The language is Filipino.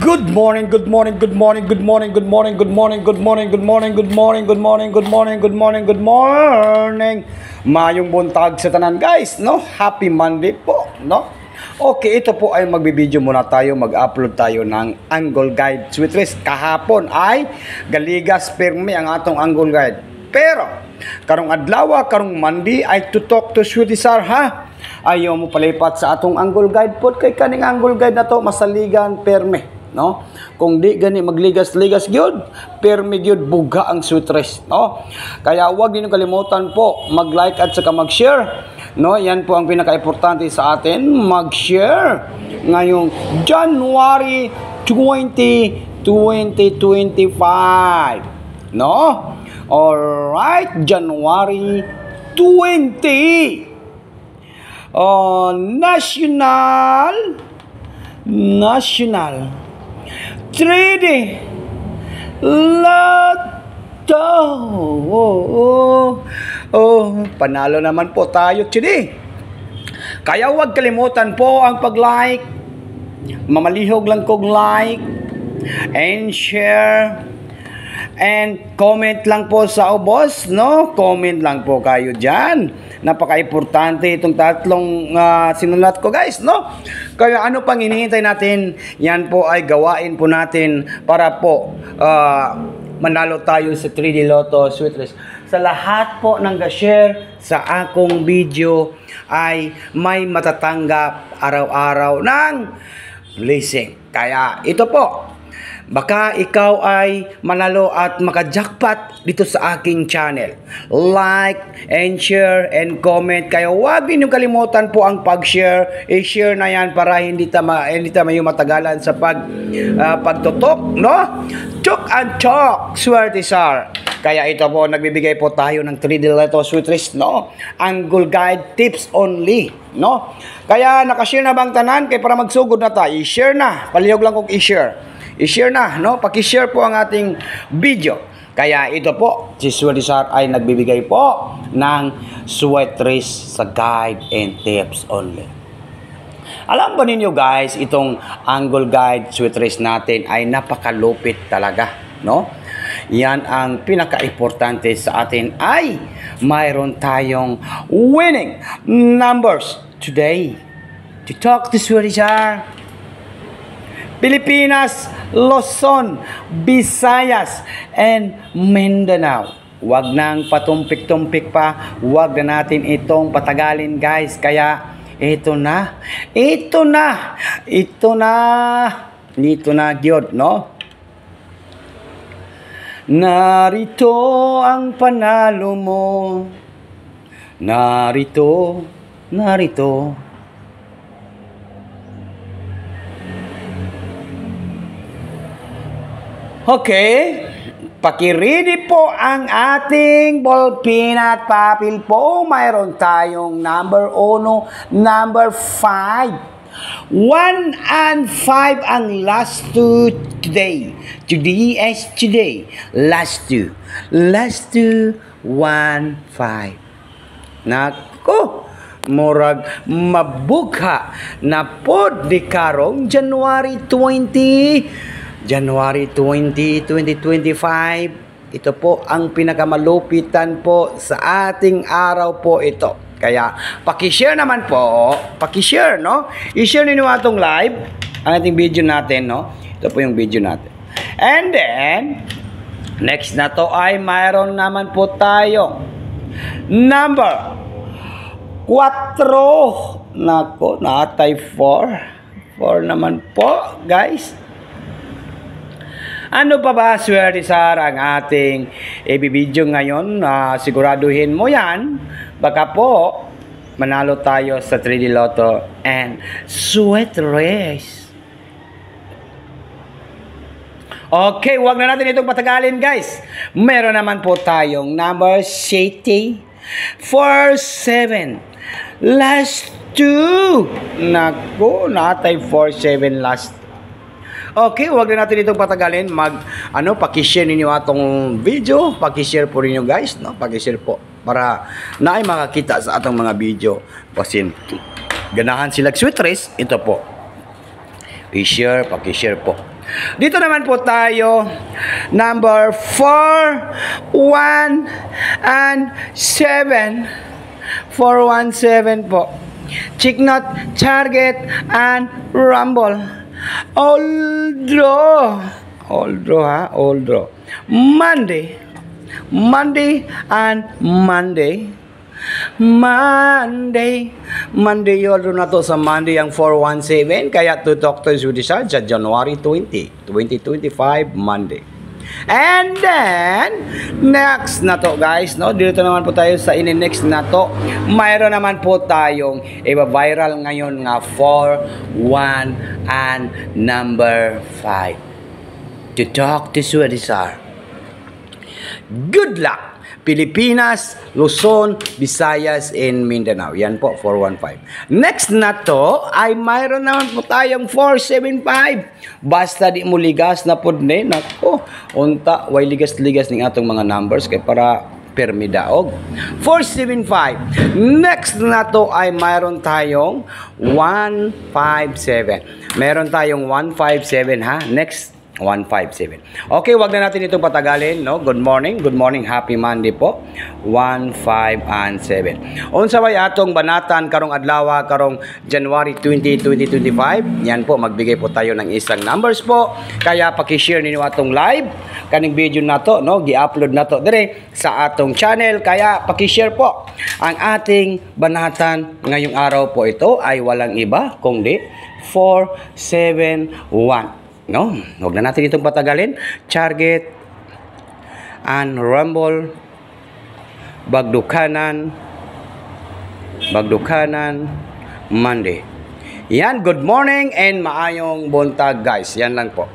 Good morning, good morning, good morning, good morning, good morning, good morning, good morning, good morning, good morning, good morning, good morning, good morning, good morning. Mayong buntag sa tanan guys, no? Happy Monday po, no? Okay, ito po ay magbibideo muna tayo, mag-upload tayo ng angle guide. Sweet Risk, kahapon ay galigas permi ang atong angle guide. Pero, karong adlaw, karong Monday ay to talk to Sweetie Sar, ha? Ayaw mo palipat sa atong angle guide po, kay kaning angle guide na to, masaligan permi. No, kung di gani magligas-ligas gyud permi gyud buga ang Sweet Risk, no? Kaya huwag niyo kalimutan po mag-like at saka mag-share, no? Yan po ang pinaka-importante sa atin, mag-share ngayong January 20, 2025, no? Alright, January 20, National 3D Lotto. Panalo naman po tayo today. Kaya huwag kalimutan po ang pag-like. Mamalihog lang kong like and share and comment lang po sa ubos, no? Comment lang po kayo dyan. Napaka-importante itong tatlong sinulat ko guys, no? Kaya ano pang hinihintay natin? Yan po ay gawain po natin para po manalo tayo sa 3D Lotto Sweet Risk. Sa lahat po ng ga-share sa akong video ay may matatanggap araw-araw ng blessing. Kaya ito po, baka ikaw ay manalo at maka-jackpot dito sa aking channel. Like and share and comment. Kaya huwag ninyong kalimutan po ang pag-share. I-share na yan para hindi tayo matagalan sa pagtutok, no? Chok and chok, Swerte Sar. Kaya ito po, nagbibigay po tayo ng 3D Lotto Sweet Risk, no? Angle guide tips only, no? Kaya nakashare na bang tanan? Kaya para magsugod na tayo, i-share na. Palihog lang kung i-share. I-share na, no? Paki-share po ang ating video. Kaya ito po, si Swerte Sar ay nagbibigay po ng Sweet Risk sa guide and tips only. Alam ba ninyo guys, itong angle guide Sweet Risk natin ay napakalupit talaga, no? Yan ang pinaka-importante sa atin ay mayroon tayong winning numbers today. To talk to Swerte Sar, Pilipinas, Luzon, Visayas, and Mindanao. Huwag nang patumpik-tumpik pa. Huwag na natin itong patagalin guys. Kaya ito na gyud, no? Narito ang panalo mo. Narito. Okay, pakiridi po ang ating ballpen at papel po. Mayroon tayong number 1, number 5. 1 and 5 ang last two today. Today is today. Last two. 1, 5. Nako, murag mabugha na po di karong January 20, 2025. Ito po ang pinakamalupitan po sa ating araw po ito. Kaya, paki-share naman po. Paki-share, no? I-share ninyo atong live, ang ating video natin, no? Ito po yung video natin. And then, next na to ay mayroon naman po tayo number 4. Nako, natay 4. 4 naman po, guys. Ano pa ba, Swerte Sar, ang ating ibibidyo ngayon? Siguraduhin mo yan. Baka po, manalo tayo sa 3D Lotto and Sweet Risk. Okay, huwag na natin itong patagalin, guys. Meron naman po tayong number 47. Last 2. Naku, natay 47 last. Okay, huwag na natin itong patagalin. Paki-share ninyo atong video. Paki-share po ninyo guys, no? Paki-share po para na ay makakita sa atong mga video. Kasi ganahan sila Sweet Risk, ito po. I-share, paki-share po. Dito naman po tayo, number 4, 1, and 7. 4, 1, 7 po. Chicknut, target, and rumble. All draw. All draw, ha? All draw. Monday, and Monday. Monday yun na to sa Monday ang 417 kaya tutok to judicial sa January 20, 2025 Monday. And then next na to guys, no, dito naman po tayo sa next na to. Mayroon naman po tayong viral ngayon nga 4, 1 and number 5. Tutok to judicial. Good luck Pilipinas, Luzon, Visayas, and Mindanao. Yan po, 415. Next na to, ay mayroon naman po tayong 475. Basta di mo ligas na po din. Nako, unta, way ligas-ligas ng atong mga numbers kay para permidaog. 475. Next na to ay mayroon tayong 157. Meron tayong 157 ha. Next 157. Okay, wag na natin itong patagalin, no? Good morning, happy Monday po. 1, 5, and 7. Unsa bay atong banatan karong adlaw karong January 20, 2025. Yan po, magbigay po tayo ng isang numbers po. Kaya paki-share ninyo atong live kaning video nato, no? Gi-upload nato dire sa atong channel. Kaya paki-share po. Ang ating banatan ngayong araw po ito ay walang iba kundi 471. No, huwag na natin itong patagalin. Target and rumble. Bagdukanan, Monday. Yan, good morning and maayong buntag guys. Yan lang po.